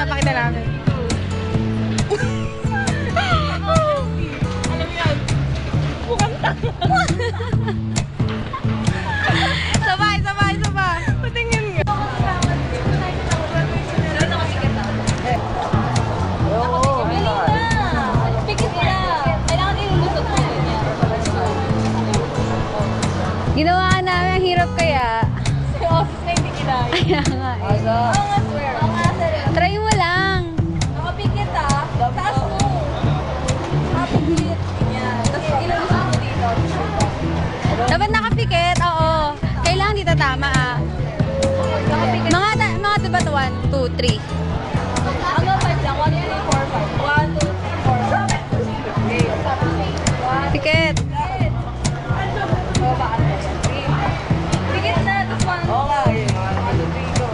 papakita namin. Alam mo yan. Mukhang tanga. Sabay. Patingin nga. Ginawa ka namin, ang hirap kaya. Sa office na hindi kinaya. Kaya nga eh. Oo nga, swear. Oo nga, sir. Try mo lang. Nakapikit ah. Taas mo. Nakapikit. Ganyan. Tapos ilulusot mo dito. Dapat nakapikit, oo. Kailangan dito tama ah. Mga diba ito? 1, 2, 3. Hanggang 5 lang. 1, 2, 3, 4, 5. 1, 2, 3, 4. Pikit. Baba ka na. Pikit na. Tapos 1, 2, 3, go. 1, 2, 3, go.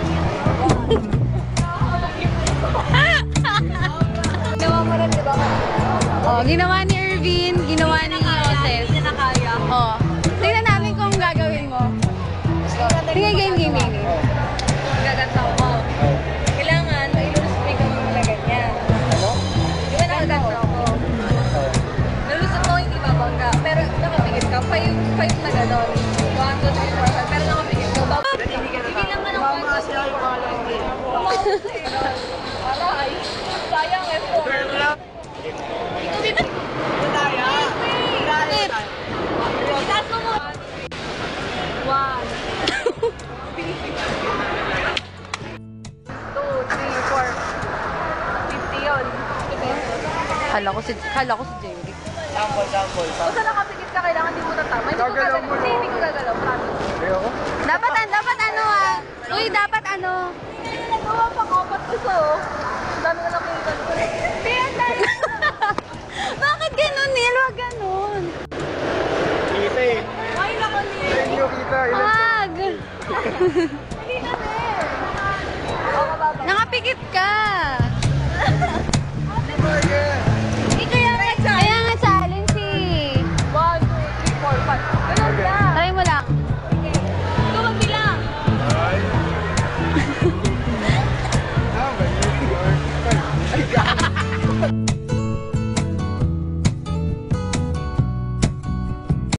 Ginawa mo rin, diba? Oh, ginawa ni Irvin, ginawa ni Joseph. Hindi na kaya. Oh. Tingnan namin kung gagawin mo. Tingnan, game. Gaganta ko. Kailangan, mailusot mo yung mga ganyan. Di ba nakaganta ko? Nalusot mo, hindi babangga. Pero nakapigit ka. 5 na gano'n. 1, 2, 3, 4, 5. Pero nakapigit ka. Hindi naman ang 1, 2, 3, 4. Aray. Sayang effort. Ikaw dito. Itaas mo mo. 50 yun. Kala ko si Jerry. Sample. Basta nakapikit ka, kailangan di mo tatama. Hindi ko gagalaw. Hindi ko gagalaw. Promise. Dapat ano ah. Uy, dapat ano. Hindi na nagawa pa kapat ko sa Ang dami ko nakikita ko. Bakit ganun, Neil? Wag ganun. Kita eh. Ay, naku, Neil. Hindi ko kita. Wag. Hindi na, Neil. Oo, mababa. Nakapikit ka.